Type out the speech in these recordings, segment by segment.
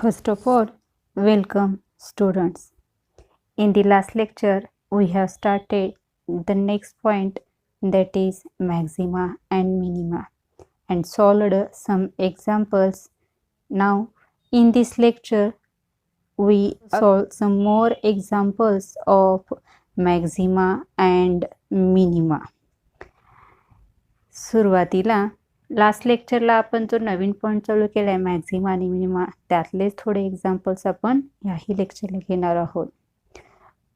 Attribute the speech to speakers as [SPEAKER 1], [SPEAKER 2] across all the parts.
[SPEAKER 1] First of all, welcome students. In the last lecture, we have started the next point, that is maxima and minima, and solved some examples. Now in this lecture, we solve some more examples of maxima and minima. सुरुवातीला last लेक्चरला आपण जो नवीन point चालू केला आहे मॅक्झिमा आणि minima, त्यातलेच थोडे examples आपण याही लेक्चरला घेणार आहोत.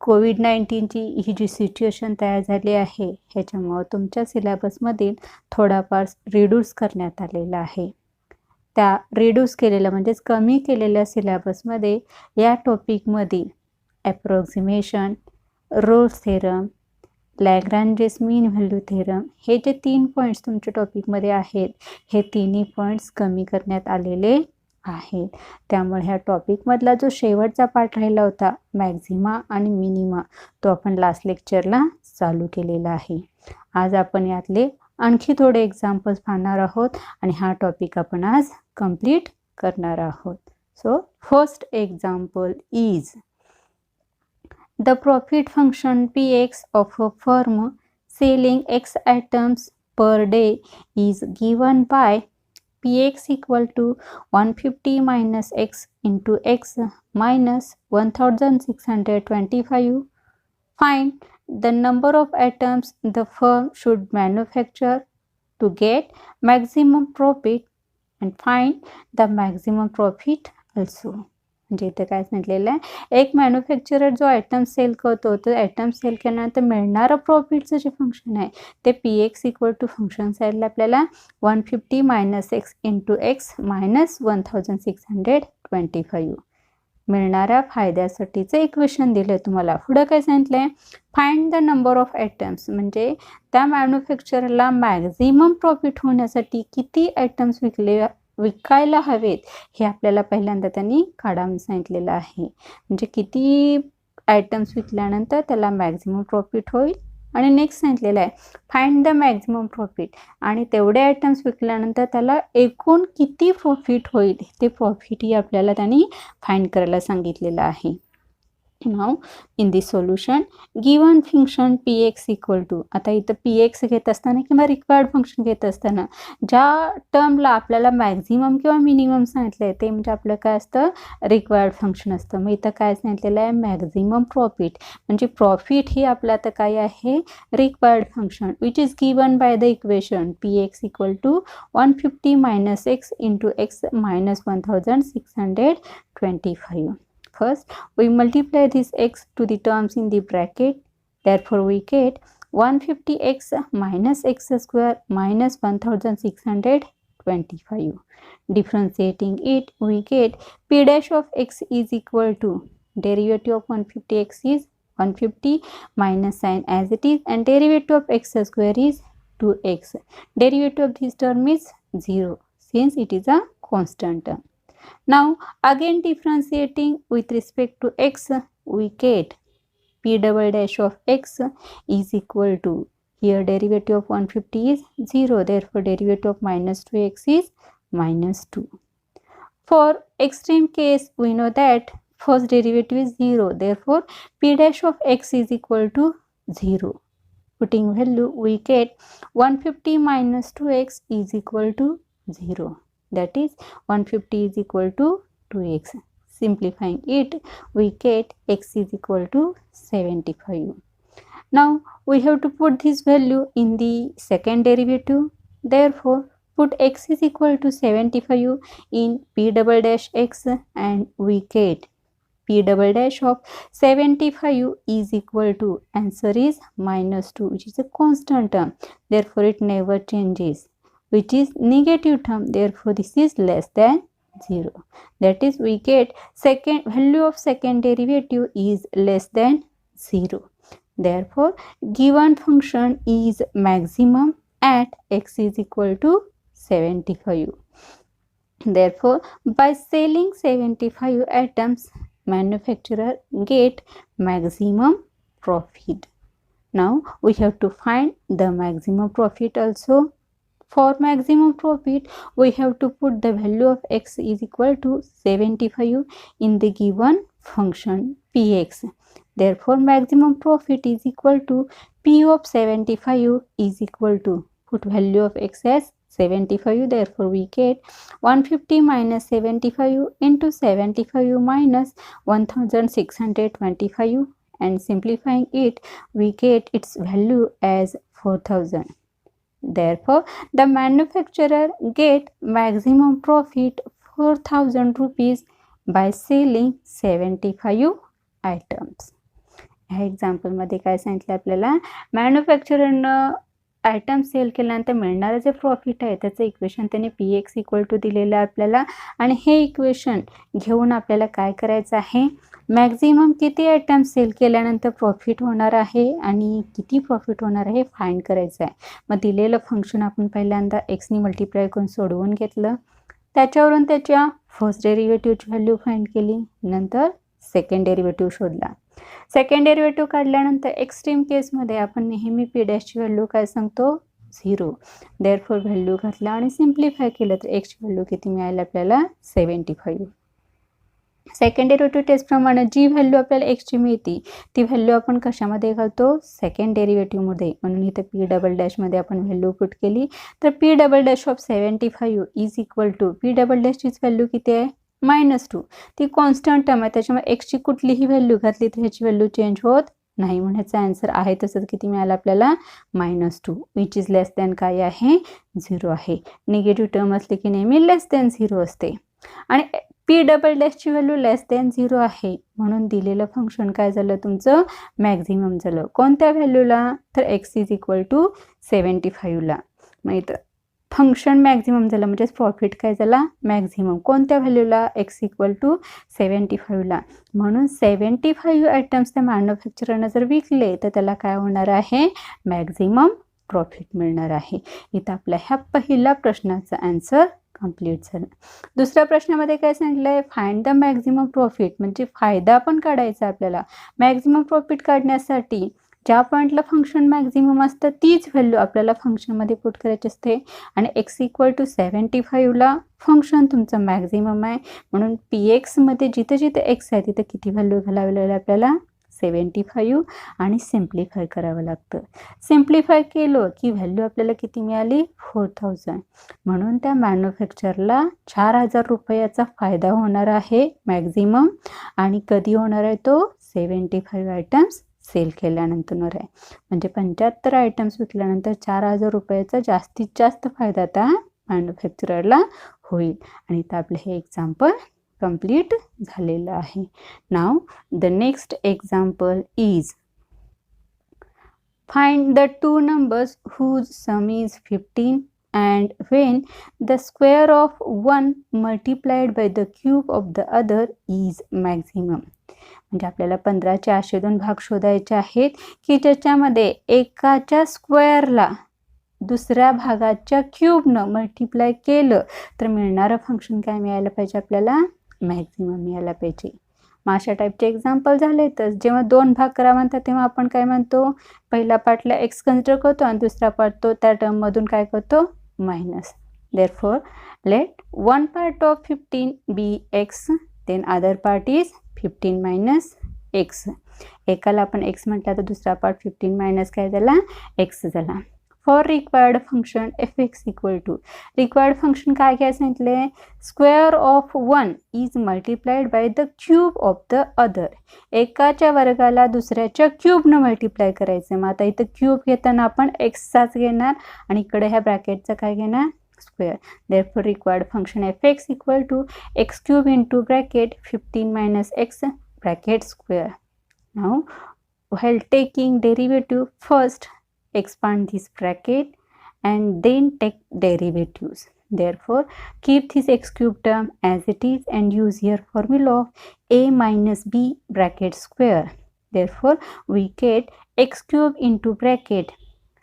[SPEAKER 1] कोविड-19ची ही जी सिच्युएशन तयार झाली आहे ह्याच्यामुळं तुमच्या सिलेबसमधील थोडाफार रिड्यूस करण्यात आलेला आहे. त्या रिड्यूस केलेल्या म्हणजेच कमी केलेल्या सिलेबसमध्ये या टॉपिकमधील ॲप्रॉक्सिमेशन, रोल्स थेरम, लॅग्रांजेस मीन व्हॅल्यू थेरम हे जे 3 पॉईंट्स तुमच्या टॉपिकमध्ये आहेत, हे तिन्ही पॉईंट्स कमी करण्यात आलेले आहेत. त्यामुळे ह्या टॉपिकमधला जो शेवटचा पार्ट राहिला होता मॅक्झिमा आणि मिनिमा, तो आपण लास्ट लेक्चरला चालू केलेला आहे. आज आपण यातले आणखी थोडे एक्झाम्पल्स पाहणार आहोत आणि हा टॉपिक आपण आज कंप्लीट करणार आहोत. So first example is the profit function Px of a firm selling X items per day is given by Px equal to 150 minus X into X minus 1625. Find the number of items the firm should manufacture to get maximum profit and find the maximum profit also. म्हणजे इथे काय सांगितलेलं आहे, एक manufacturer जो item sale करतो तो item sale केल्यानंतर मिळणारं प्रॉफिटचं जे फंक्शन आहे ते Px इक्वल टू फंक्शन साईडला आपल्याला 150 minus x into x minus 1625 मिळणाऱ्या फायद्यासाठीचं इक्वेशन दिलं आहे तुम्हाला. पुढं काय सांगितलं आहे, find the number of items, म्हणजे त्या मॅन्युफॅक्चररला मॅक्झिमम प्रॉफिट होण्यासाठी किती आयटम्स विकायला हवेत हे आपल्याला पहिल्यांदा त्यांनी काढावून सांगितलेलं आहे. म्हणजे किती आयटम्स विकल्यानंतर त्याला मॅक्झिमम प्रॉफिट होईल. आणि नेक्स्ट सांगितलेलं आहे फाइंड द मॅक्झिमम प्रॉफिट, आणि तेवढे आयटम्स विकल्यानंतर त्याला एकूण किती प्रॉफिट होईल ते प्रॉफिटही आपल्याला त्यांनी फाइंड करायला सांगितलेलं आहे. नाव in this solution given function Px equal to, आता इथं Px घेत असताना किंवा रिक्वायर्ड फंक्शन घेत असताना ज्या टर्मला आपल्याला मॅक्झिमम किंवा मिनिमम सांगितलं आहे ते म्हणजे आपलं काय असतं, रिक्वायर्ड फंक्शन असतं. मग इथं काय सांगितलेलं आहे, मॅक्झिमम प्रॉफिट, म्हणजे प्रॉफिट ही आपलं आता काय आहे, required function which is given by the equation Px equal to 150 minus x into x minus 1625. First, we multiply this x to the terms in the bracket. Therefore, we get 150x minus x square minus 1625. Differentiating it, we get p dash of x is equal to derivative of 150x is 150 minus sign as it is, and derivative of x square is 2x. Derivative of this term is 0 since it is a constant term. Now again differentiating with respect to x, we get p double dash of x is equal to, here derivative of 150 is 0, therefore derivative of minus 2x is minus 2. For extreme case, we know that first derivative is 0, therefore p dash of x is equal to 0. Putting value, we get 150 minus 2x is equal to 0. That is 150 is equal to 2x. Simplifying it, we get x is equal to 75. Now we have to put this value in the second derivative. Therefore, put x is equal to 75 in p double dash x, and we get p double dash of 75 is equal to, answer is minus 2, which is a constant term. Therefore, it never changes, which is negative term, therefore this is less than 0. That is, we get second value of second derivative is less than 0. Therefore, given function is maximum at x is equal to 75. Therefore, by selling 75 items, manufacturer get maximum profit. Now we have to find the maximum profit also. For maximum profit, we have to put the value of x is equal to 75 in the given function px. Therefore, maximum profit is equal to p of 75 is equal to, put value of x as 75. Therefore, we get 150 minus 75 into 75 minus 1625, and simplifying it, we get its value as 4000. Therefore, the manufacturer get maximum profit 4000 rupees by selling 75 items. ह्या एक्झाम्पलमध्ये काय सांगितलं आपल्याला, मॅन्युफॅक्चररनं item sale केल्यानंतर मिळणारं जे profit आहे त्याचं equation त्याने पी एक्स इक्वल टू दिलेलं आहे आपल्याला, आणि हे इक्वेशन घेऊन आपल्याला काय करायचं आहे, मॅक्झिमम किती आयटम सेल केल्यानंतर प्रॉफिट होणार आहे आणि किती प्रॉफिट होणार आहे फाइंड करायचं आहे. मग दिलेलं फंक्शन आपण पहिल्यांदा एक्सनी मल्टिप्लाय करून सोडवून घेतलं, त्याच्यावरून त्याच्या फर्स्ट डेरिव्हेटिव्हची व्हॅल्यू फाइंड केली, नंतर सेकंड डेरिव्हेटिव्ह शोधला. सेकंड डेरिव्हेटिव्ह काढल्यानंतर एक्स्ट्रीम केसमध्ये आपण नेहमी पी डॅशची व्हॅल्यू काय सांगतो, 0. देअरफॉर व्हॅल्यू घातला आणि सिम्प्लिफाय केलं तर एक्सची व्हॅल्यू किती मिळाली आपल्याला, 75. सेकंड डेरिव्हेटिव्ह टेस्टप्रमाणे जी व्हॅल्यू आपल्याला एक्सची मिळते ती व्हॅल्यू आपण कशामध्ये घालतो, सेकंड डेरिव्हेटिव्हमध्ये. म्हणून इथं पी डबल डॅशमध्ये आपण व्हॅल्यू पुट केली, तर P double dash of 75 is equal to, P double डॅशचीच व्हॅल्यू किती आहे, -2. ती कॉन्स्टंट टर्म आहे, त्याच्यामुळे एक्सची कुठलीही व्हॅल्यू घातली तर ह्याची व्हॅल्यू चेंज होत नाही, म्हणून ह्याचा आन्सर आहे तसंच किती मिळालं आपल्याला, -2, विच इज लेस दॅन काय आहे, 0 आहे. निगेटिव्ह टर्म असले की नेहमी लेस दॅन 0 असते, आणि पी डबल डॅशची व्हॅल्यू लेस दॅन 0 आहे, म्हणून दिलेलं फंक्शन काय झालं तुमचं, मॅक्झिमम झालं. कोणत्या व्हॅल्यूला, तर एक्स इज इक्वल टू 75ला. मग इथं फंक्शन मॅक्झिमम झालं, म्हणजे प्रॉफिट काय झाला, मॅक्झिमम. कोणत्या व्हॅल्यूला, एक्स इक्वल टू 75ला. म्हणून 75 आयटम्स त्या मॅन्युफॅक्चररनं जर विकले तर त्याला काय होणार आहे, मॅक्झिमम प्रॉफिट मिळणार आहे. इथं आपल्या ह्या पहिल्या प्रश्नाचा आन्सर कंप्लीट झालं. दुसऱ्या प्रश्नामध्ये काय सांगितलं आहे, फाइंड द मॅक्झिमम प्रॉफिट, म्हणजे फायदा पण काढायचा आपल्याला. मॅक्झिमम प्रॉफिट काढण्यासाठी ज्या पॉईंटला फंक्शन मॅक्झिमम असतं तीच व्हॅल्यू आपल्याला फंक्शनमध्ये पुट करायची असते, आणि एक्स इक्वल टू 75ला फंक्शन तुमचं मॅक्झिमम आहे, म्हणून पी एक्समध्ये जिथे जिथे एक्स आहे तिथे किती व्हॅल्यू घालावी लागेल आपल्याला, 75, आणि सिम्प्लिफाय करावं लागतं. सिम्प्लिफाय केलं की व्हॅल्यू आपल्याला किती मिळाली, 4000. म्हणून त्या मॅन्युफॅक्चरला 4000 रुपयाचा फायदा होणार आहे मॅक्झिमम, आणि कधी होणार आहे तो, 75 आयटम्स सेल केल्यानंतर आहे. म्हणजे 75 आयटम्स विकल्यानंतर 4000 रुपयाचा जास्तीत जास्त फायदा त्या मॅन्युफॅक्चररला होईल. आणि इथं आपलं हे एक्झाम्पल कंप्लीट झालेलं आहे. नाव the next example is, find the two numbers whose sum is 15 and when the square of one multiplied by the cube of the other is maximum. म्हणजे आपल्याला 15चे असे दोन भाग शोधायचे आहेत की ज्याच्यामध्ये एकाच्या स्क्वेअरला दुसऱ्या भागाच्या क्यूबनं मल्टिप्लाय केलं तर मिळणारं फंक्शन काय मिळायला पाहिजे आपल्याला, मॅक्झिमम मिळायला पाहिजे. मग अशा टाईपचे एक्झाम्पल झाले तर जेव्हा दोन भाग करा म्हणतात तेव्हा आपण काय म्हणतो, पहिल्या पार्टला एक्स कन्सिडर करतो आणि दुसरा पार्ट तो त्या टर्ममधून काय करतो, minus. Therefore let one part of 15 b x, then other part is 15 minus x. एकाला आपण एक्स म्हटलं तर दुसरा पार्ट 15 मायनस काय झाला, एक्स झाला. For required function f x equal to, required function काय काय सांगितले, square of one is multiplied by the cube of the other. एकाच्या वर्गाला दुसऱ्याच्या क्यूबनं मल्टिप्लाय करायचं. मग आता इथं क्यूब घेताना आपण एक्सचाच घेणार आणि इकडे ह्या ब्रॅकेटचं काय घेणार, square. Therefore required function fx equal to x cube into bracket 15 minus x bracket square. Now while taking derivative, first expand this bracket and then take derivatives. Therefore keep this x cube term as it is and use here formula of a minus b bracket square. Therefore we get x cube into bracket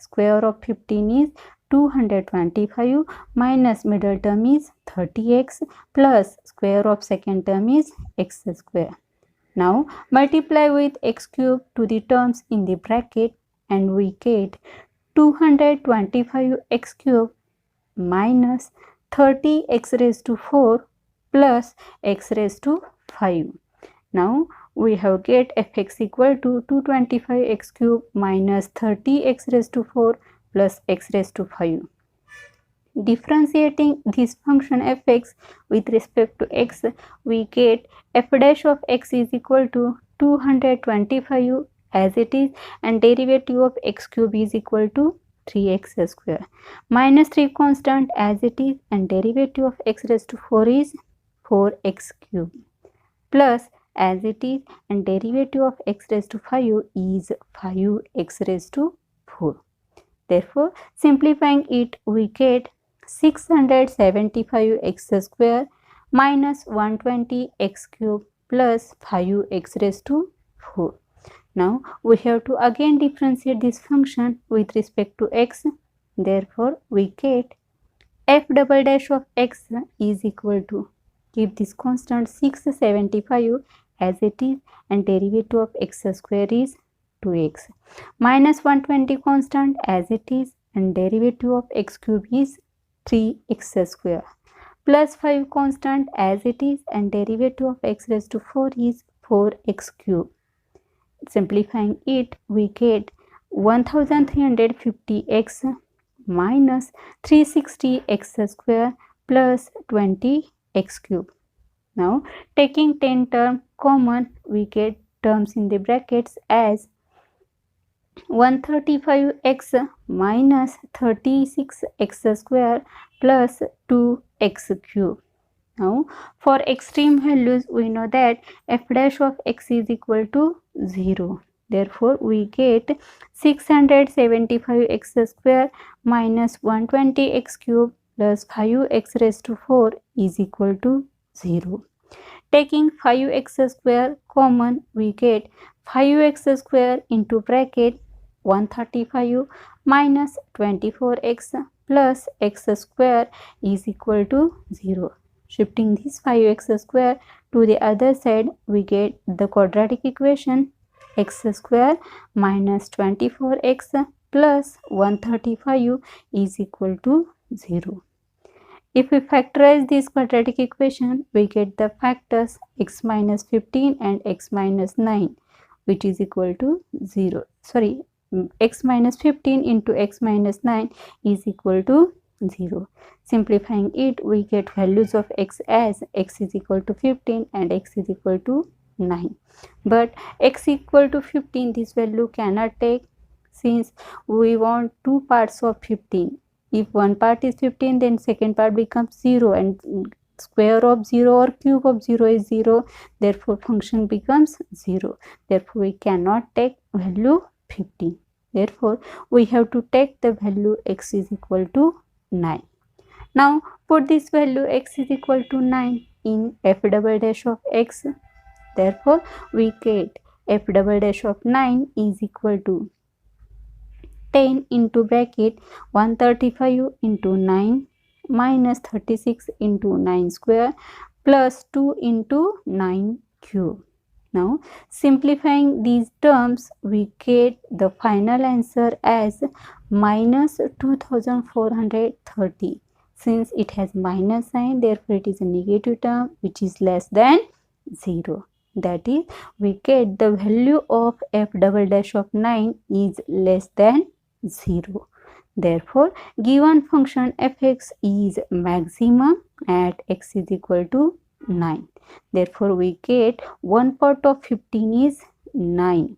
[SPEAKER 1] square of 15 is 225 minus middle term is 30x plus square of second term is x square. Now multiply with x cube to the terms in the bracket and we get 225 x cube minus 30x raised to 4 plus x raised to 5. Now we have get fx equal to 225x cube minus 30x raised to 4 plus x raised to 5. Differentiating this function fx with respect to x, we get f dash of x is equal to 225 as it is, and derivative of x cube is equal to 3x square minus 3 constant as it is, and derivative of x raised to 4 is 4x cube plus as it is, and derivative of x raised to 5 is 5x raised to 4. Therefore, simplifying it, we get 675x square minus 120x cube plus 5x raised to 4. Now we have to again differentiate this function with respect to x. Therefore, we get f double dash of x is equal to, keep this constant 675 as it is, and derivative of x square is 2x minus 120 constant as it is, and derivative of x cube is 3x square plus 5 constant as it is, and derivative of x raised to 4 is 4x cube. Simplifying it, we get 1350x minus 360x square plus 20x cube. Now taking 10 term common, we get terms in the brackets as 135x minus 36x square plus 2x cube. Now for extreme values, we know that f dash of x is equal to 0. Therefore, we get 675x square minus 120x cube plus 5x raised to 4 is equal to 0. Taking 5x square common, we get 5x square into bracket 135 minus 24x plus x square is equal to 0. Shifting this 5x square to the other side, we get the quadratic equation x square minus 24x plus 135 is equal to 0. If we factorize this quadratic equation, we get the factors x minus 15 and x minus 9, which is equal to 0. X minus 15 into x minus 9 is equal to 0. Simplifying it, we get values of x as x is equal to 15 and x is equal to 9. But x equal to 15, this value cannot take, since we want two parts of 15. If one part is 15, then second part becomes 0, and square of 0 or cube of 0 is 0. Therefore, function becomes 0. Therefore, we cannot take value 15. Therefore, we have to take the value x is equal to 9. Now, put this value x is equal to 9 in f double dash of x. Therefore, we get f double dash of 9 is equal to 10 into bracket 135 into 9 minus 36 into 9 square plus 2 into 9 cube. Now simplifying these terms, we get the final answer as minus 2430. Since it has minus sign, therefore it is a negative term which is less than 0. That is, we get the value of f double dash of 9 is less than 0. Therefore, given function fx is maximum at x is equal to 9. Therefore, we get one part of 15 is 9.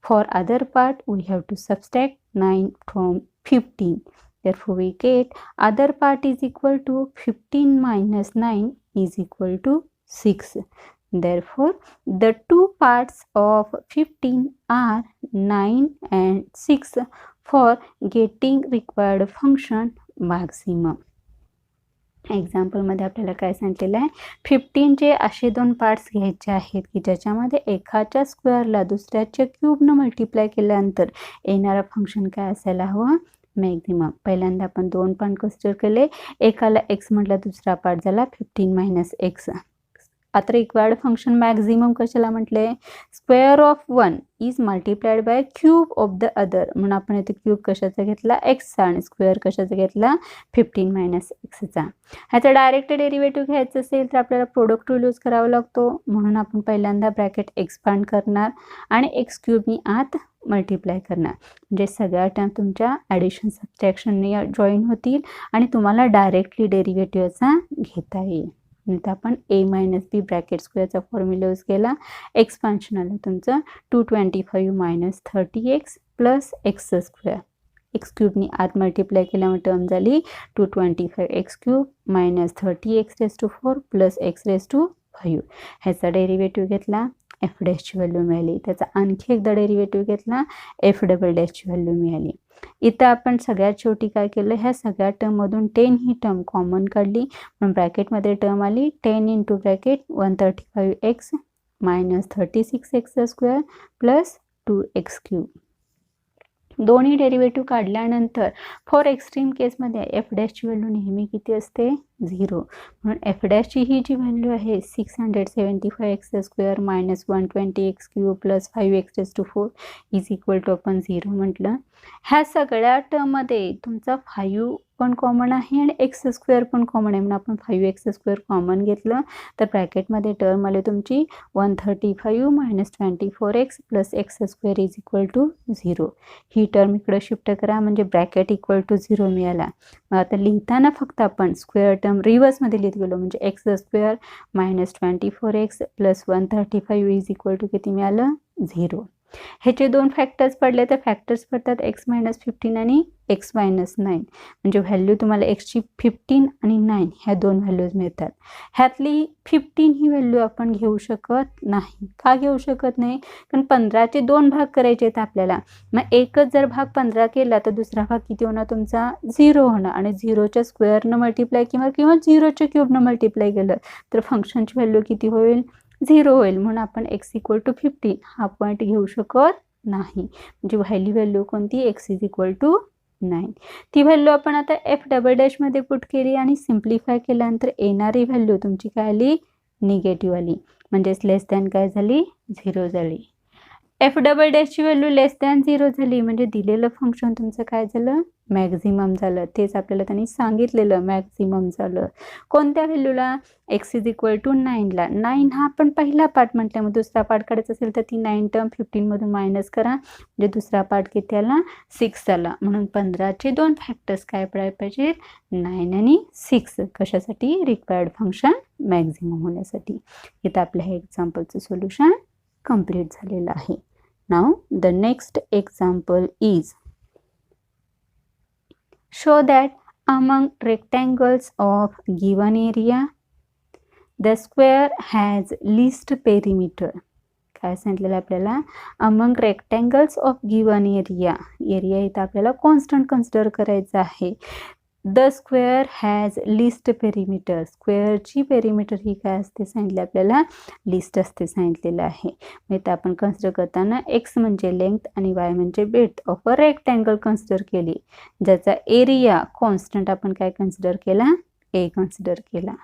[SPEAKER 1] For other part, we have to subtract 9 from 15. Therefore, we get other part is equal to 15 minus 9 is equal to 6. Therefore, the two parts of 15 are 9 and 6 for getting required function maximum. Example मध्ये आपल्याला काय सांगितलेलं आहे, 15 चे असे दोन parts घ्यायचे आहेत की ज्याच्यामध्ये एकाच्या स्क्वेअरला दुसऱ्याच्या क्यूबनं मल्टिप्लाय केल्यानंतर येणारा फंक्शन काय असायला हवं, मॅक्झिमम. पहिल्यांदा आपण दोन पार्ट कन्सिडर केले, एकाला x म्हटलं दुसरा पार्ट झाला 15 मायनस x. आता रिक्वायर्ड फंक्शन मॅक्झिमम कशाला म्हटले, square of one is multiplied bye cube of the other, म्हणून आपण इथे क्यूब कशाचा घेतला, एक्सचा, आणि स्क्वेअर कशाचा घेतला, 15 मायनस एक्सचा. ह्याचा डायरेक्ट डेरिव्हेटिव्ह घ्यायचं असेल तर आपल्याला प्रोडक्ट रूल यूज करावा लागतो, म्हणून आपण पहिल्यांदा ब्रॅकेट एक्सपांड करणार आणि एक्स क्यूबनी आत मल्टिप्लाय करणार, म्हणजे सगळ्या टर्म तुमच्या ॲडिशन सबट्रॅक्शनने जॉईन होतील आणि तुम्हाला डायरेक्टली डेरिव्हेटिव्हचा घेता येईल. नंतर आपण ए मायनस बी ब्रॅकेट स्क्वेअरचा फॉर्म्युला यूज केला. एक्सपान्शन आलं तुमचं 225 minus 30x plus x square. X क्यूबनी आत मल्टिप्लाय केल्यामुळे टर्म झाली 225 x cube minus 30x raise to 4 plus x raise to 5. ह्याचा डेरिव्हेटिव्ह घेतला, एफ डॅशची व्हॅल्यू मिळाली. त्याचा आणखी एकदा डेरिव्हेटिव्ह घेतला, एफ डबल डॅशची व्हॅल्यू मिळाली. इथं आपण सगळ्यात शेवटी काय केलं, ह्या सगळ्या टर्ममधून 10 ही टर्म कॉमन काढली, म्हणून ब्रॅकेटमध्ये टर्म आली 10 into bracket 135x minus 36x square plus 2x cube. दोन्ही डेरिव्हेटिव्ह काढल्यानंतर फॉर एक्स्ट्रीम केसमध्ये एफ डॅशची व्हॅल्यू नेहमी किती असते, 0, म्हणून एफ डॅशची ही जी व्हॅल्यू आहे 675x square minus 120x cube plus 5x raise to 4 is equal to आपण 0 म्हटलं. ह्या सगळ्या टर्ममध्ये तुमचा 5 पण कॉमन आहे आणि एक्स स्क्वेअर पण कॉमन आहे, म्हणून आपण 5x स्क्वेअर कॉमन घेतलं तर ब्रॅकेटमध्ये टर्म आली तुमची 135 minus 24x plus x square is equal to 0. ही टर्म इकडं शिफ्ट करा म्हणजे ब्रॅकेट इक्वल टू 0 मिळाला. मग आता लिहिताना फक्त आपण स्क्वेअर टर्म रिव्हर्समध्ये लिहित गेलो, म्हणजे x square minus 24x plus 135 is equal to किती मिळालं, 0. ह्याचे दोन फॅक्टर्स पडले तर फॅक्टर्स पडतात एक्स मायनस 15 आणि एक्स मायनस 9, म्हणजे व्हॅल्यू तुम्हाला एक्सची 15 आणि 9 ह्या दोन व्हॅल्यूज मिळतात. ह्यातली 15 ही व्हॅल्यू आपण घेऊ शकत नाही. का घेऊ शकत नाही, कारण 15चे 2 भाग करायचे आहेत आपल्याला. मग एकच जर भाग 15 केला तर दुसरा भाग किती होणार तुमचा, 0 होणार, आणि 0च्या स्क्वेअरनं मल्टिप्लाय किंवा 0च्या क्यूबनं मल्टिप्लाय केलं तर फंक्शनची व्हॅल्यू किती होईल, 0 होईल. म्हणून आपण एक्स इक्वल टू 15 हा पॉईंट घेऊ शकत नाही, म्हणजे व्हॅल्यू कोणती, एक्स इज इक्वल टू 9. ती व्हॅल्यू आपण आता एफ डबल डॅशमध्ये पुट केली आणि सिम्प्लिफाय केल्यानंतर येणारी व्हॅल्यू तुमची काय आली, निगेटिव्ह आली, म्हणजेच लेस दॅन काय झाली, 0 झाली. एफ डबल डॅशची व्हॅल्यू लेस दॅन 0 झाली म्हणजे दिलेलं फंक्शन तुमचं काय झालं, मॅक्झिमम झालं. तेच आपल्याला त्यांनी सांगितलेलं, मॅक्झिमम झालं. कोणत्या व्हॅल्यूला, एक्स इज इक्वल टू 9ला. 9 हा आपण पहिला पार्ट म्हटल्यामुळे दुसरा पार्ट काढायचा असेल तर ती 9 टर्म 15मधून मायनस करा, म्हणजे दुसरा पार्ट किती आला, 6 आला. म्हणून 15चे 2 फॅक्टर्स काय पडायला पाहिजेत, 9 आणि 6. कशासाठी, रिक्वायर्ड फंक्शन मॅक्झिमम होण्यासाठी. इथं आपल्या हे एक्झाम्पलचं सोल्युशन कंप्लीट झालेलं आहे. Now the next example is, show that among rectangles of given area the square has least perimeter. काय सांगितलेलं आपल्याला, among rectangles of given area, area इथं आपल्याला कॉन्स्टंट कन्सिडर करायचं आहे. The square has least perimeter, स्क्वेअरची पेरिमीटर ही काय असते सांगितले आपल्याला, लिस्ट असते सांगितलेलं आहे. मग इथं आपण कन्सिडर करताना एक्स म्हणजे लेंथ आणि वाय म्हणजे breadth of a rectangle consider केली, ज्याचा एरिया कॉन्स्टंट आपण काय कन्सिडर केला, ए कन्सिडर केला.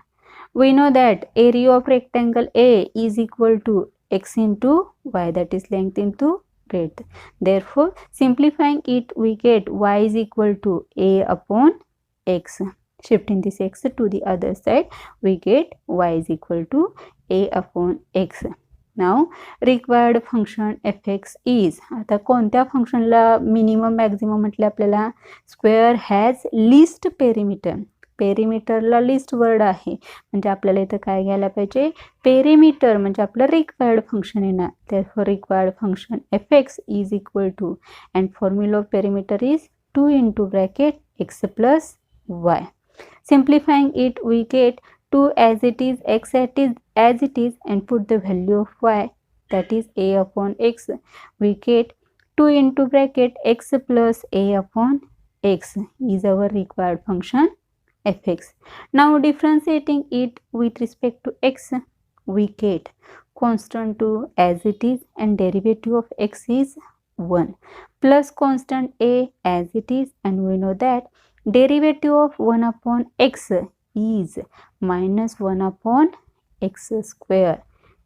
[SPEAKER 1] We know that area of rectangle A is equal to x into y, that is length into breadth. Therefore, simplifying it, we get y is equal to a upon x. Shifting this x to the other side, we get y is equal to a upon x. Now, required function fx is, आता कोणत्या फंक्शनला minimum maximum म्हटलं आपल्याला, square has least perimeter. पेरिमीटरला least word आहे, म्हणजे आपल्याला इथं काय घ्यायला पाहिजे, पेरिमीटर म्हणजे आपलं रिक्वायर्ड फंक्शन येणार. therefore required function fx is equal to, and formula of perimeter is 2 into bracket x plus y. Simplifying it, we get 2 as it is, x as it is, and put the value of y, that is a upon x. We get 2 into bracket x plus a upon x is our required function fx. Now differentiating it with respect to x, we get constant 2 as it is, and derivative of x is 1, plus constant a as it is, and we know that derivative of 1 upon x is minus 1 upon x square.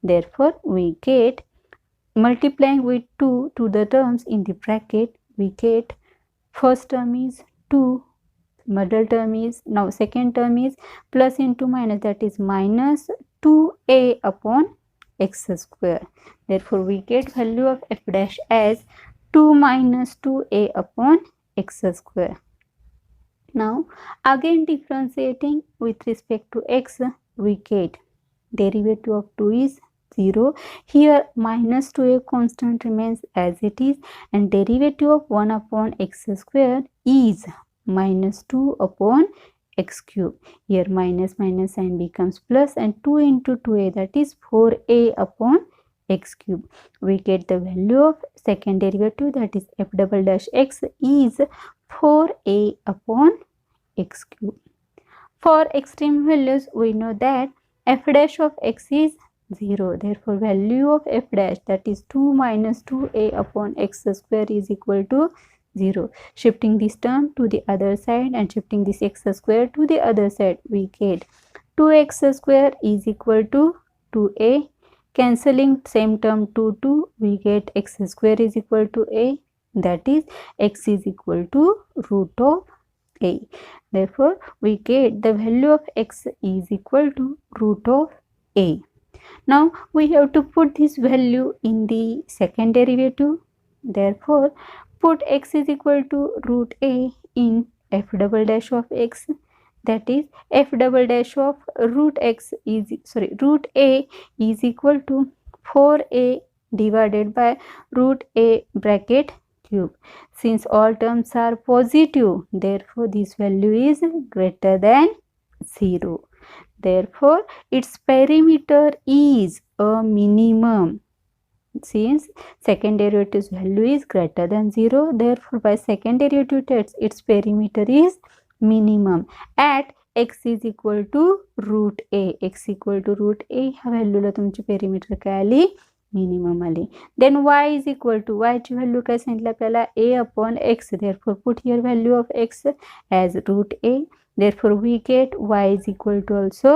[SPEAKER 1] Therefore, we get, multiplying with 2 to the terms in the bracket, we get first term is 2, middle term is, now second term is plus into minus, that is minus 2a upon x square. Therefore, we get value of f dash as 2 minus 2a upon x square. Now, again differentiating with respect to x, we get derivative of 2 is 0. Here minus 2a constant remains as it is, and derivative of 1 upon x square is minus 2 upon x cube. Here minus minus sign becomes plus, and 2 into 2a, that is 4a upon x cube. We get the value of second derivative, that is f double dash x is 4a upon x cube. For extreme values, we know that f dash of x is 0. Therefore, value of f dash, that is 2 minus 2a upon x square, is equal to 0. Shifting this term to the other side and shifting this x square to the other side, we get 2x square is equal to 2a. Cancelling same term 2, we get x square is equal to a, that is x is equal to root of a. Therefore, we get the value of x is equal to root of a. Now, we have to put this value in the second derivative. Therefore, put x is equal to root a in f double dash of x, that is f double dash of root a is equal to 4a divided by root a bracket cube. Since all terms are positive, therefore this value is greater than 0. Therefore, its perimeter is a minimum. Since second derivative's value is greater than 0, therefore by second derivative test, its perimeter is minimum at x is equal to root a. x equal to root a ह्या व्हॅल्यूला तुमची perimeter काय आली, minimum आली. Then y is equal to, y ची व्हॅल्यू काय सांगितलं आपल्याला, a upon x. therefore put here value of x as root a. therefore we get y is equal to also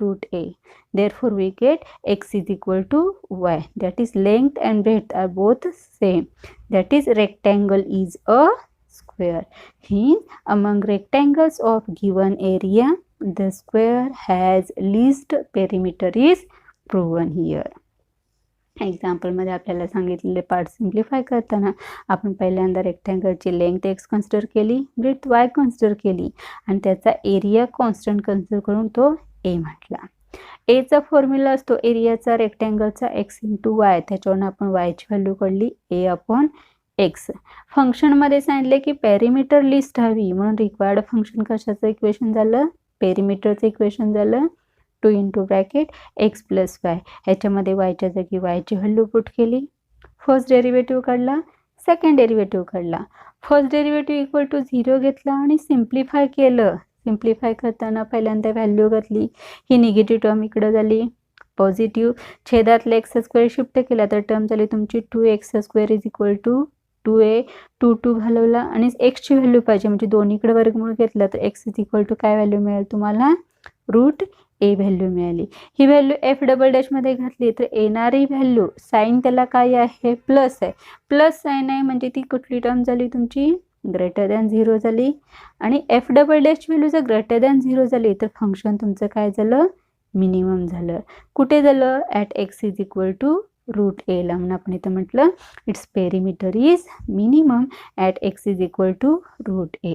[SPEAKER 1] root a. therefore we get x is equal to y, that is length and breadth are both same, that is rectangle is a square. Hence, among rectangles of given area, the square has least perimeter is proven here. Example मध्ये आपल्याला सांगितलेले part simplify करताना आपण पहिल्यांदा रेक्टँगलची length x consider केली, breath y consider केली आणि त्याचा एरिया कॉन्स्टंट कन्सिडर करून तो a म्हटला. a चा फॉर्म्युला असतो एरियाचा रेक्टँगलचा x इंटू y, त्याच्यावरून आपण y ची व्हॅल्यू काढली a अपॉन x. फंक्शनमध्ये सांगितले की पेरिमीटर लिस्ट हवी, म्हणून रिक्वायर्ड फंक्शन कशाचं इक्वेशन झालं, पेरिमीटरचं इक्वेशन झालं 2 into bracket x plus y. ह्याच्यामध्ये yच्या जागी y ची व्हॅल्यू पुट केली, फर्स्ट डेरिव्हेटिव्ह काढला, सेकंड डेरिव्हेटिव्ह काढला. फर्स्ट डेरिव्हेटिव्ह इक्वल टू 0 घेतला आणि सिम्प्लिफाय केलं. सिम्प्लिफाय करताना पहिल्यांदा व्हॅल्यू घातली, ही निगेटिव्ह टर्म इकडे झाली, पॉझिटिव्ह छेदातला x स्क्वेअर शिफ्ट केला तर टर्म झाली तुमची 2x square is equal to 2a. 2 घालवला आणि x ची व्हॅल्यू पाहिजे, म्हणजे दोन्हीकडे वर्गमूळ घेतला तर x इज इक्वल टू काय व्हॅल्यू मिळेल तुम्हाला, रूट a व्हॅल्यू मिळाली. ही व्हॅल्यू f डबल डॅश मध्ये घातली तर येणारी व्हॅल्यू साइन त्याला काय आहे, प्लस आहे. प्लस साइन आहे म्हणजे ती कुठली टर्म झाली तुमची, ग्रेटर दॅन 0 झाली. आणि f डबल डॅश व्हॅल्यू जर ग्रेटर दॅन 0 झाली तर फंक्शन तुमचं काय झालं, मिनिमम झालं. कुठे झालं, at x is equal to root a ला. म्हणून आपण इथं म्हटलं it's perimeter is minimum at x is equal to root a.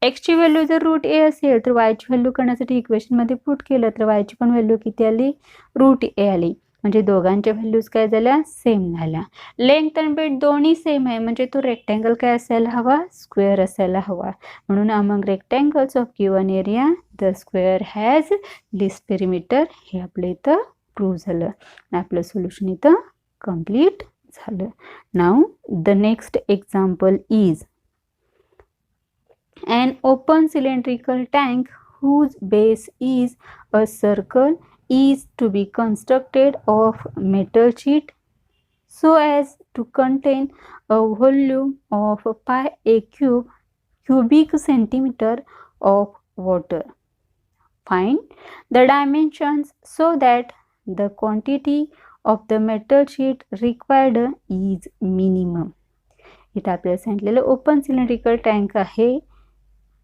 [SPEAKER 1] x ची व्हॅल्यू जर रूट a असेल तर y ची व्हॅल्यू करण्यासाठी इक्वेशनमध्ये पुट केलं तर y ची पण व्हॅल्यू किती आली, रूट a आली. म्हणजे दोघांच्या व्हॅल्यूज काय झाल्या, सेम झाल्या. लेंथ आणि ब्रेथ दोन्ही सेम आहे, म्हणजे तो रेक्टँगल काय असायला हवा, स्क्वेअर असायला हवा. म्हणून among rectangles of given area the square has least perimeter. हे आपलं इथं प्रूव्ह झालं. आपलं सोल्युशन इथं कंप्लीट झालं. नाव the next example is an open cylindrical tank whose base is a circle is to be constructed of metal sheet so as to contain a volume of pi a cubic centimeter of water. Find the dimensions so that the quantity of the metal sheet required is minimum. इथे आपल्याला सांगितलेलं open cylindrical tank आहे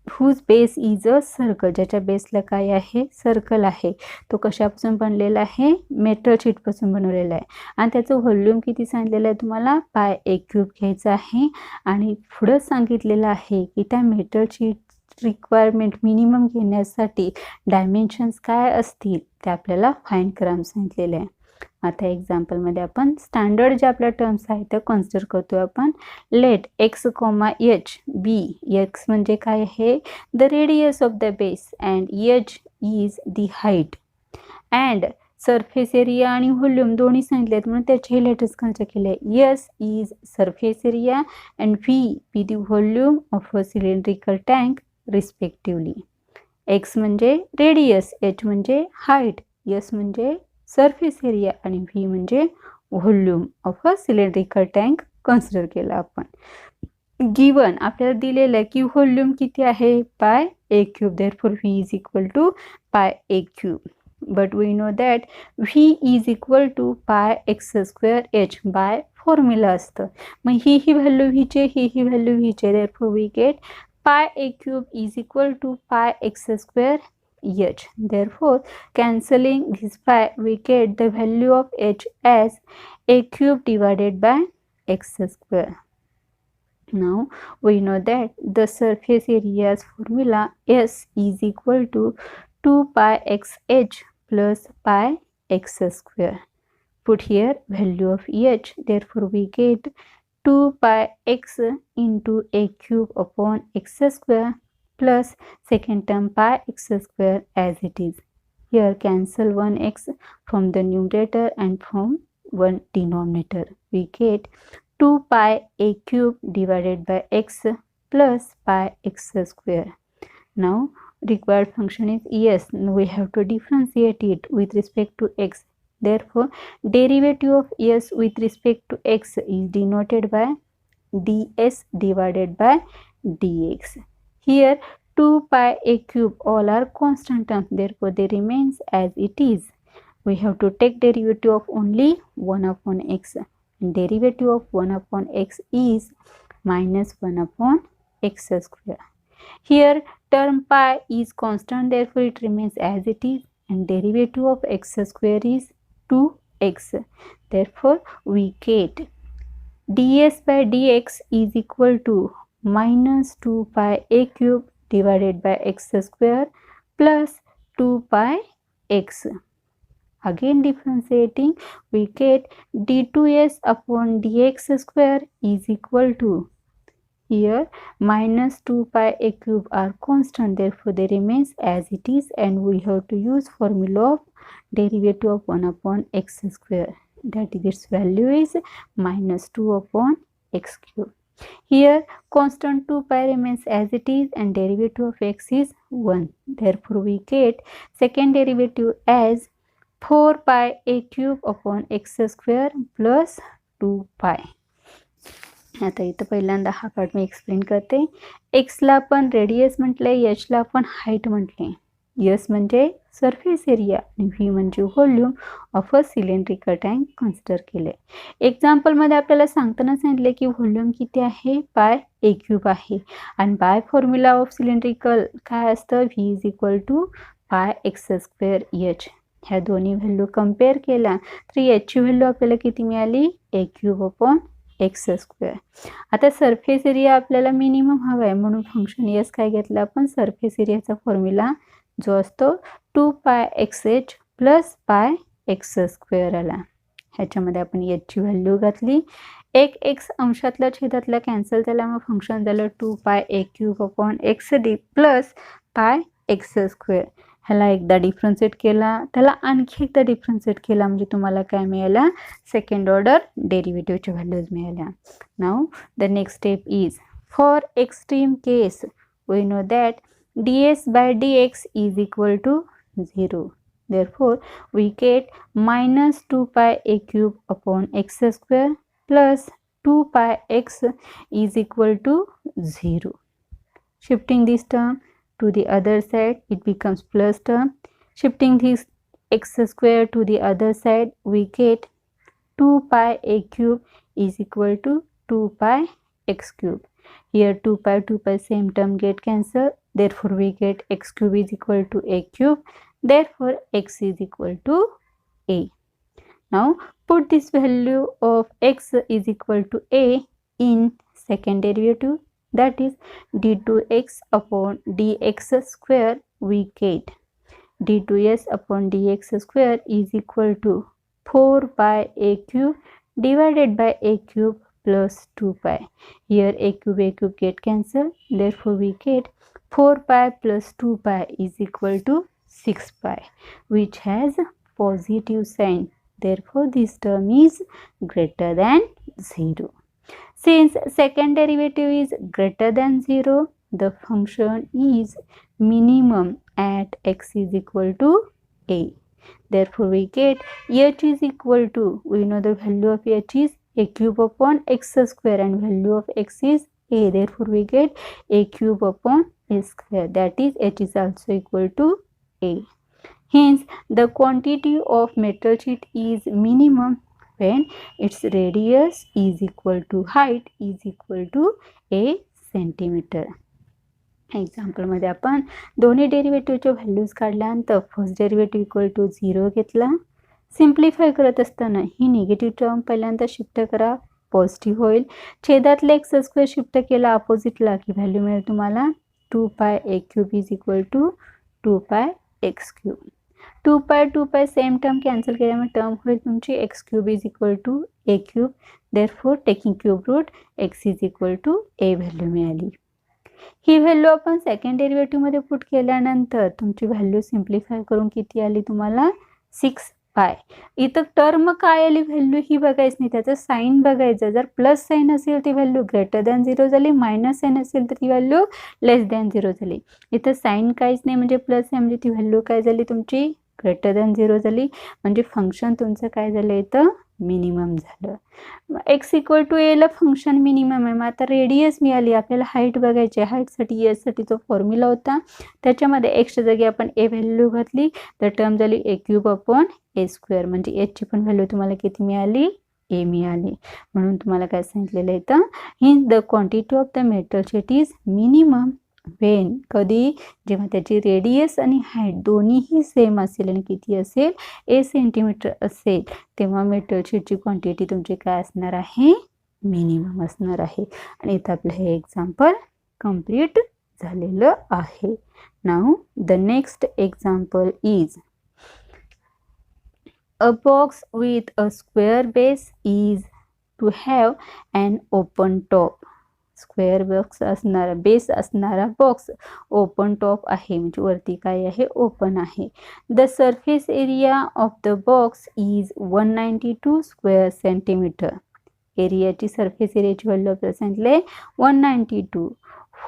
[SPEAKER 1] whose base is a circle, ज्याच्या बेसला काय आहे circle आहे. तो कशापासून बनलेला आहे मेटल शीट पासून बनवलेला आहे आणि त्याचं व्हॉल्यूम किती सांगितलेलं आहे तुम्हाला पाय ए क्यूब घ्यायचं आहे आणि पुढे सांगितलेलं आहे की त्या मेटल शीट रिक्वायरमेंट मिनिमम घेण्यासाठी डायमेन्शन्स काय असतील ते आपल्याला फाइंड करा सांगितलेले आहे. आता एक्झाम्पलमध्ये आपण स्टँडर्ड जे आपल्या टर्म्स आहेत ते कन्सिडर करतो आपण. लेट एक्स कॉमा एच बी. एक्स म्हणजे काय आहे the radius of the base and H is the height and surface area आणि व्हॉल्यूम दोन्ही सांगितले आहेत म्हणून त्याचे लेटेस्ट कन्सिडर केले. S is surface area and V be the volume of a cylindrical tank respectively. X म्हणजे radius, H म्हणजे height, S म्हणजे सरफेस एरिया आणि व्ही म्हणजे volume of a cylindrical tank consider केला आपण. गिवन आपल्याला दिलेलं आहे की व्हॉल्यूम किती आहे pi A cube, therefore v is equal to pi A cube. But we know that v is equal to pi x square h by formula असतं. मग ही व्हॅल्यू व्हीचे ही व्हॅल्यू व्हीचे, therefore we get pi a cube is equal to pi x square h. Therefore, cancelling this pi, we get the value of h as a cube divided by x square. Now, we know that the surface area's formula S is equal to 2 pi x h plus pi x square. Put here value of h, therefore we get 2 pi x into a cube upon x square plus second term pi x square as it is. Here cancel one x from the numerator and from one denominator. We get 2 pi a cube divided by x plus pi x square. Now required function is yes. We have to differentiate it with respect to x. Therefore, derivative of s with respect to x is denoted by ds divided by dx. Here 2 pi a cube all are constant terms, therefore they remains as it is. We have to take derivative of only 1 upon x. Derivative of 1 upon x is minus 1 upon x square. Here term pi is constant, therefore it remains as it is, and derivative of x square is 2x. Therefore, we get ds by dx is equal to minus 2 pi a cube divided by x square plus 2 pi x. Again differentiating, we get d2s upon dx square is equal to, here minus 2 pi a cube are constant, therefore they remains as it is, and we have to use formula of derivative of 1 upon x square, that is its value is minus 2 upon x cube. Here constant 2 pi remains as it is and derivative of x is 1, therefore we get second derivative as 4 pi a cube upon x square plus 2 pi. आता इथं पहिल्यांदा हा part मी explain करते. एक्सला आपण radius म्हटले, एचला आपण height म्हटले. S म्हणजे सरफेस एरिया आणि व्ही म्हणजे volume of a cylindrical tank consider केले. एक्झाम्पलमध्ये आपल्याला सांगताना सांगितले की व्हॉल्यूम किती आहे पाय ए क्यूब आहे आणि बाय फॉर्म्युला ऑफ सिलेंड्रिकल काय असतं V is equal to pi x square H. ह्या दोन्ही व्हॅल्यू कम्पेअर केला तर एचची व्हॅल्यू आपल्याला किती मिळाली ए क्यूब अपॉन एक्स स्क्वेअर. आता सरफेस एरिया आपल्याला मिनिमम हवा आहे म्हणून फंक्शन एस काय घेतलं आपण सरफेस एरियाचा फॉर्म्युला जो असतो 2 pi x H plus pi x square आला. ह्याच्यामध्ये आपण एचची व्हॅल्यू घातली, एक एक्स अंशातल्या छेदातला कॅन्सल झाला मग फंक्शन झालं 2 पाय ए cube upon x d plus pi x square. ह्याला एकदा डिफरन्शिएट केला, त्याला आणखी एकदा डिफरन्शिएट केला म्हणजे तुम्हाला काय मिळाला सेकंड ऑर्डर डेरिव्हेटिव्हच्या व्हॅल्यूज मिळाल्या. Now the next step is for extreme case we know that ds by dx is equal to 0. Therefore, we get minus 2 pi a cube upon x square plus 2 pi x is equal to 0. Shifting this term to the other side, it becomes plus term. Shifting this x square to the other side, we get 2 pi a cube is equal to 2 pi x cube. Here 2 pi same term get cancelled. Therefore we get x cube is equal to a cube. Therefore x is equal to a. Now put this value of x is equal to a in second derivative, that is d2x upon dx square. We get d2s upon dx square is equal to 4 pi a cube divided by a cube plus 2 pi. Here a cube get cancelled. Therefore we get 4 pi plus 2 pi is equal to 6 pi, which has positive sign. Therefore this term is greater than 0. Since second derivative is greater than 0, the function is minimum at x is equal to a. Therefore we get h is equal to, we know the value of h is a cube upon x square and value of x is a. Therefore we get a cube upon a square, that is h is also equal to a. Hence the quantity of metal sheet is minimum when its radius is equal to height is equal to a centimeter. Example मध्ये आपण दोन्ही डेरिव्हेटिव्हचे values काढल्यानंतर first derivative equal to 0 घेतला. Simplify करत असताना ही negative term पहिल्यांदा shift करा, positive होईल. छेदातले एक्स स्क्वेअर शिफ्ट केला अपोजिटला की व्हॅल्यू मिळेल तुम्हाला 2 pi A cube is equal to 2 pi x cube. 2 pi same term cancel केल्यामुळे टर्म होईल तुमची x cube is equal to A cube. Therefore taking cube root x is equal to A value मिळाली. ही value आपण second derivative मध्ये put केल्यानंतर तुमची value simplify करून किती आली तुम्हाला 6 पाय. इथं टर्म काय आली व्हॅल्यू ही बघायच नाही, त्याचं साइन बघायचं. जर प्लस साइन असेल ती व्हॅल्यू ग्रेटर दॅन 0 झाली, मायनस साइन असेल तर ती व्हॅल्यू लेस दॅन 0 झाली. इथं साइन काहीच नाही म्हणजे प्लस आहे म्हणजे ती व्हॅल्यू काय झाली तुमची ग्रेटर दॅन 0 झाली. म्हणजे फंक्शन तुमचं काय झालं इथं मिनिमम झालं. एक्स इक्वल टू एला फंक्शन मिनिमम आहे. मग आता रेडियस मिळाली, आपल्याला हाईट बघायची आहे. हाईटसाठी एससाठी जो फॉर्म्युला होता त्याच्यामध्ये एक्सच्या जागी आपण ए व्हॅल्यू घातली तर टर्म झाली ए क्यूब अपॉन ए स्क्वेअर. म्हणजे एचची पण व्हॅल्यू तुम्हाला किती मिळाली ए मिळाली. म्हणून तुम्हाला काय सांगितलेलं इथं ही the quantity of the metal sheet is minimum when, कधी जेव्हा त्याची रेडियस आणि हाईट दोन्हीही सेम असेल आणि किती असेल ए सेंटीमीटर असेल तेव्हा मेटल शीटची क्वांटिटी तुमची काय असणार आहे मिनिमम असणार आहे. आणि इथं आपलं हे एक्झाम्पल कंप्लीट झालेलं आहे. Now the next example is a box with a square base is to have an open top. Square box असणारा बेस असणारा बॉक्स ओपन टॉप आहे म्हणजे वरती काय आहे ओपन आहे. The surface area of the box is 192 square centimetre. एरियाची surface एरियाची व्हॅल्यू आपल्याला सांगितले 192.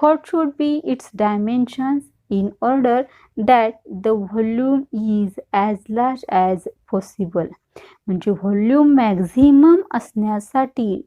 [SPEAKER 1] What should be its dimensions in order that the volume is as large as possible. म्हणजे व्हॉल्यूम मॅक्झिमम असण्यासाठी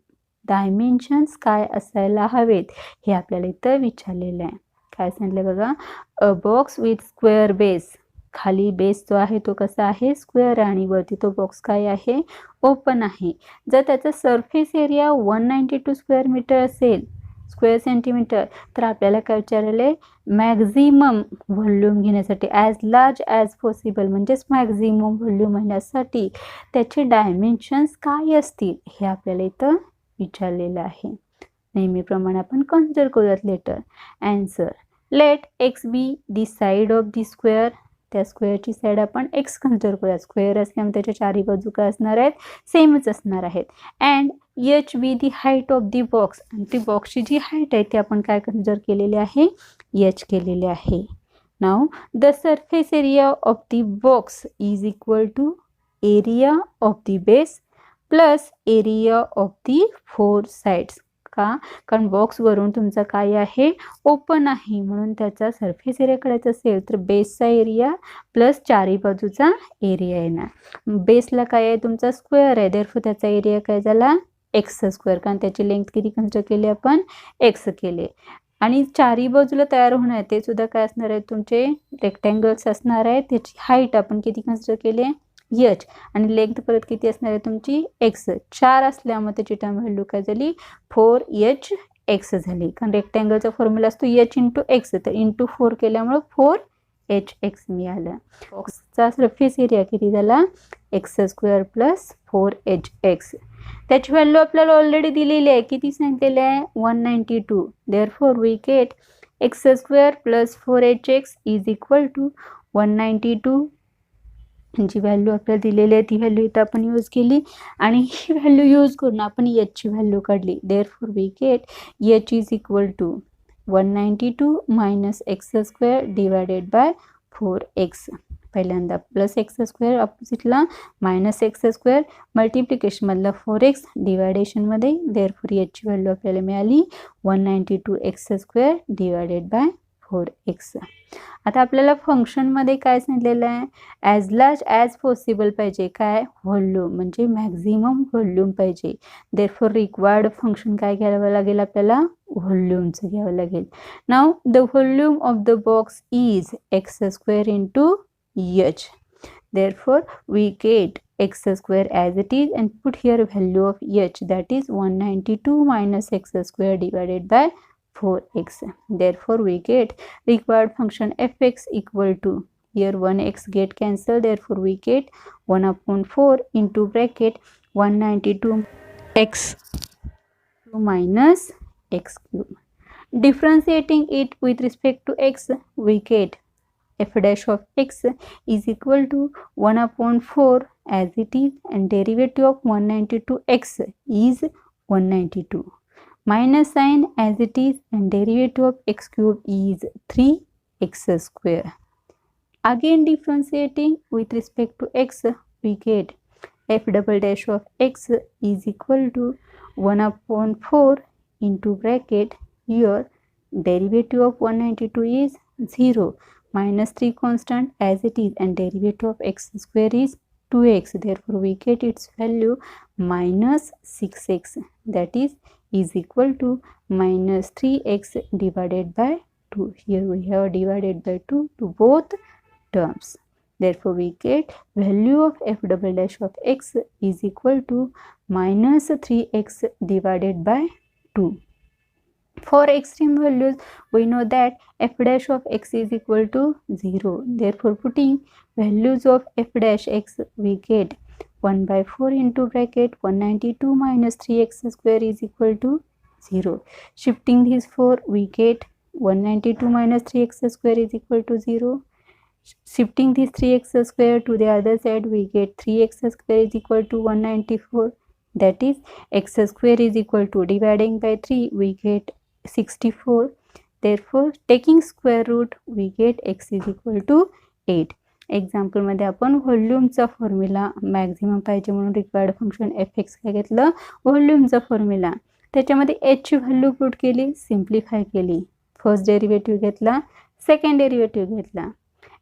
[SPEAKER 1] डायमेन्शन्स काय असायला हवेत हे आपल्याला इथं विचारलेलं आहे. काय सांगितलं बघा, अ बॉक्स विथ स्क्वेअर बेस. खाली बेस जो आहे तो कसा आहे स्क्वेअर आणि वरती तो बॉक्स काय आहे ओपन आहे. जर त्याचा सरफेस एरिया 192 स्क्वेअर मीटर असेल स्क्वेअर सेंटीमीटर तर आपल्याला काय विचारले मॅक्झिमम व्हॉल्यूम घेण्यासाठी ॲज लार्ज ॲज पॉसिबल म्हणजेच मॅक्झिमम व्हॉल्यूम घेण्यासाठी त्याचे डायमेन्शन्स काय असतील हे आपल्याला इथं विचारलेलं आहे. नेहमीप्रमाणे आपण कन्सिडर करूयात letter. Answer, let x be the side of the square. त्या स्क्वेअरची साईड आपण एक्स कन्सिडर करूया. स्क्वेअर असल्यामुळे त्याच्या चारी बाजू काय असणार आहेत सेमच असणार आहेत. And H be the height of the box. आणि ती बॉक्सची जी हाईट आहे ती आपण काय कन्सिडर केलेली आहे एच केलेली आहे. Now the surface area of the box is equal to area of the base plus area of the 4 sides. का कारण बॉक्सवरून तुमचा काय आहे ओपन आहे म्हणून त्याचा सरफेस एरिया काढायचा असेल तर बेसचा एरिया प्लस चारी बाजूचा एरिया येणार. बेसला काय आहे तुमचा स्क्वेअर आहे देअरफॉर त्याचा एरिया काय झाला एक्स स्क्वेअर कारण त्याची लेंथ किती कन्सिडर केली आपण एक्स केले. आणि चारी बाजूला तयार होणार ते सुद्धा काय असणार आहे, तुमचे रेक्टँगल्स असणार आहे. त्याची हाईट आपण किती कन्सिडर केली आहे, एच, आणि लेंथ परत किती असणार आहे तुमची, एक्स. 4 असल्यामुळे त्याची टर्म व्हॅल्यू काय झाली, 4hx झाली. कारण रेक्टँगलचा फॉर्म्युला असतो एच इंटू एक्स, तर इंटू 4 केल्यामुळे 4hx मिळालं. बॉक्सचा सरफेस एरिया किती झाला, x² प्लस 4hx. त्याची व्हॅल्यू आपल्याला ऑलरेडी दिलेली आहे, किती सांगितलेली आहे, 192. Therefore we get x² plus 4hx is equal to 192. जी व्हॅल्यू आपल्याला दिलेली आहे ती व्हॅल्यू इथं आपण यूज केली आणि ही व्हॅल्यू यूज करून आपण एचची व्हॅल्यू काढली. Therefore we get h is equal to 192 minus x² divided by 4x. पहिल्यांदा प्लस x² ऑपोजिटला मायनस x² मल्टिप्लिकेशनमधला 4x डिवायडेशनमध्ये. देअरफॉर याची व्हॅल्यू आपल्याला मिळाली 192x² डिवायडेड बाय 4x. आता आपल्याला फंक्शनमध्ये काय सांगितलेलं आहे, ॲज लार्ज ॲज पॉसिबल पाहिजे. काय, व्हॉल्यूम, म्हणजे मॅक्झिमम व्हॉल्यूम पाहिजे. देअरफॉर रिक्वायर्ड फंक्शन काय घ्यावं लागेल आपल्याला, व्हॉल्यूमचं घ्यावं लागेल. नाव the volume of the box is x² into h. Therefore we get x² as it is and put here value of h, that is 192 minus x² divided by 4x. Therefore we get required function fx equal to, here 1x get cancelled, therefore we get 1/4 into bracket 192 x minus x cube. Differentiating it with respect to x, we get f dash of x is equal to 1/4 as it is, and derivative of 192x is 192, minus sign as it is, and derivative of x cube is 3x². Again differentiating with respect to x, we get f double dash of x is equal to 1/4 into bracket, here derivative of 192 is 0, minus 3 constant as it is, and derivative of x² is 2x. Therefore we get its value minus 6x, that is equal to minus 3x divided by 2. Here we have divided by 2 to both terms. Therefore we get value of f double dash of x is equal to minus 3x divided by 2. For extreme values, we know that f dash of x is equal to 0. Therefore, putting values of f dash x, we get 1/4 into bracket 192 minus 3x² is equal to 0. Shifting these 4, we get 192 minus 3x² is equal to 0. Shifting this 3x² to the other side, we get 3x² is equal to 194. That is, x² is equal to, dividing by 3, we get 64. Therefore taking square root, we get x is equal to 8. Example मध्ये आपण व्हॉल्यूमचा formula maximum पाहिजे म्हणून required function fx काय घेतलं, व्हॉल्यूमचा formula. त्याच्यामध्ये h ची value put केली, simplify केली. फर्स्ट डेरिव्हेटिव्ह घेतला, सेकंड डेरिव्हेटिव्ह घेतला.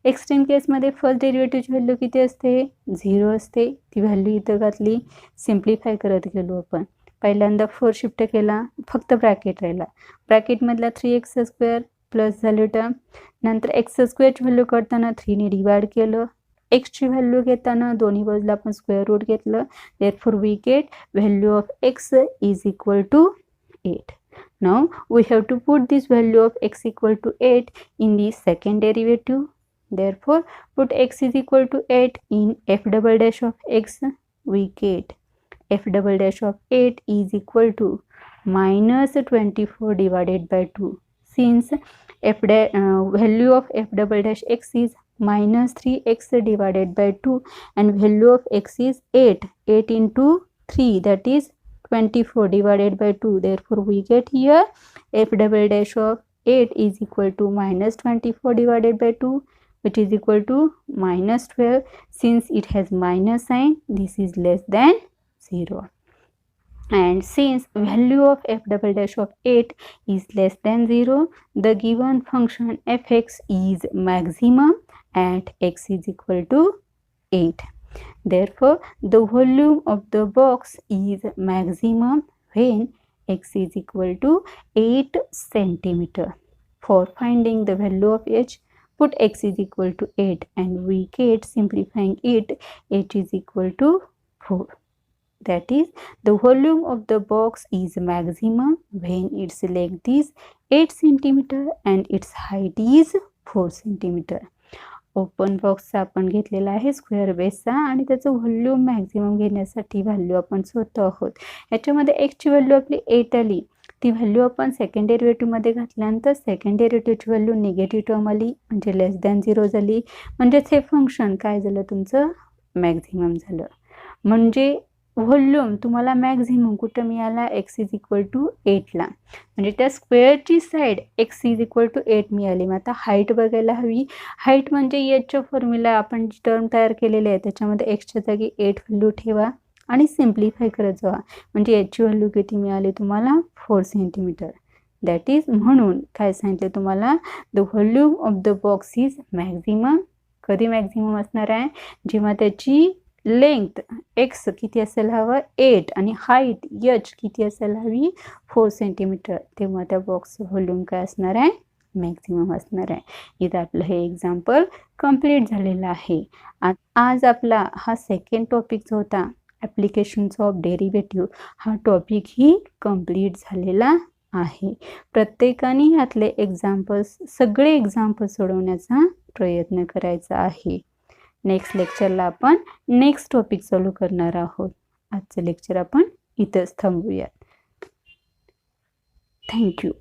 [SPEAKER 1] एक्स्ट्रीम केसमध्ये फर्स्ट डेरिव्हेटिव्हची व्हॅल्यू किती असते, 0 असते. ती व्हॅल्यू इथं घातली, सिम्प्लिफाय करत गेलो आपण. पहिल्यांदा 4 शिफ्ट केला, फक्त ब्रॅकेट राहिला. ब्रॅकेटमधला 3x² प्लस झालं टर्म. नंतर x² ची व्हॅल्यू काढताना 3 ने डिवाइड केलं. x ची व्हॅल्यू घेताना दोन्ही बाजूला आपण स्क्वेअर रूट घेतलं. Therefore we get value of x is equal to 8. Now we have to put this value of x equal to 8 in the second derivative. Therefore put x is equal to 8 in f double dash of x. We get f double dash of 8 is equal to minus 24 divided by 2. Since value of f double dash x is minus 3x divided by 2 and value of x is 8. 8 into 3, that is 24 divided by 2. Therefore we get here f double dash of 8 is equal to minus 24 divided by 2, which is equal to minus 12. Since it has minus sign, this is less than 0. And since value of f double dash of 8 is less than 0, the given function fx is maximum at x is equal to 8. Therefore the volume of the box is maximum when x is equal to 8 centimeter. For finding the value of h, put x is equal to 8 and we get, simplifying it, h is equal to 4. That is, the volume of the box is maximum when its length is 8 centimeter and its height is 4 centimeter. Open बॉक्सचा आपण घेतलेला आहे square बेसचा आणि त्याचं volume maximum घेण्यासाठी value आपण शोधतो आहोत. याच्यामध्ये एक्सची व्हॅल्यू आपली 8 आली. ती व्हॅल्यू आपण सेकंड डेरिव्हेटिव्हमध्ये घातल्यानंतर सेकंड डेरिव्हेटिव्हची व्हॅल्यू निगेटिव्ह टर्म आली म्हणजे लेस दॅन 0 झाली. म्हणजेच हे फंक्शन काय झालं, तुमचं मॅक्झिमम झालं. म्हणजे व्हॉल्यूम तुम्हाला मॅक्झिमम कुठं मिळाला, एक्स इज इक्वल टू 8ला. म्हणजे त्या स्क्वेअरची side x is equal to 8 मिळाली. मग आता हाईट बघायला हवी. हाईट म्हणजे एचच्या फॉर्म्युला आपण जी टर्म तयार केलेली आहे त्याच्यामध्ये एक्सच्या जागी 8 व्हॅल्यू ठेवा आणि सिम्प्लिफाय करत जावा. म्हणजे याची व्हॅल्यू किती मिळाली तुम्हाला, 4 सेंटीमीटर. दॅट इज, म्हणून काय सांगितलं तुम्हाला, the volume of the box is maximum. कधी मॅक्झिमम असणार आहे, जेव्हा त्याची लेंथ एक्स किती असेल हवं, 8 आणि हाईट एच किती असेल हवी, 4 सेंटीमीटर. तेव्हा त्या बॉक्सचं व्हॉल्यूम काय असणार आहे, मॅक्झिमम असणार आहे. इथं आपलं हे एक्झाम्पल कंप्लीट झालेलं आहे. आज आपला हा सेकंड टॉपिक जो होता ॲप्लिकेशन्स ऑफ डेरिव्हेटिव्ह, हा टॉपिक ही कंप्लीट झालेला आहे. प्रत्येकाने ह्यातले एक्झाम्पल्स, सगळे एक्झाम्पल्स सोडवण्याचा प्रयत्न करायचा आहे. नेक्स्ट लेक्चरला आपण नेक्स्ट टॉपिक चालू करणार आहोत. आजचं लेक्चर आपण इथंच थांबूयात. थँक्यू.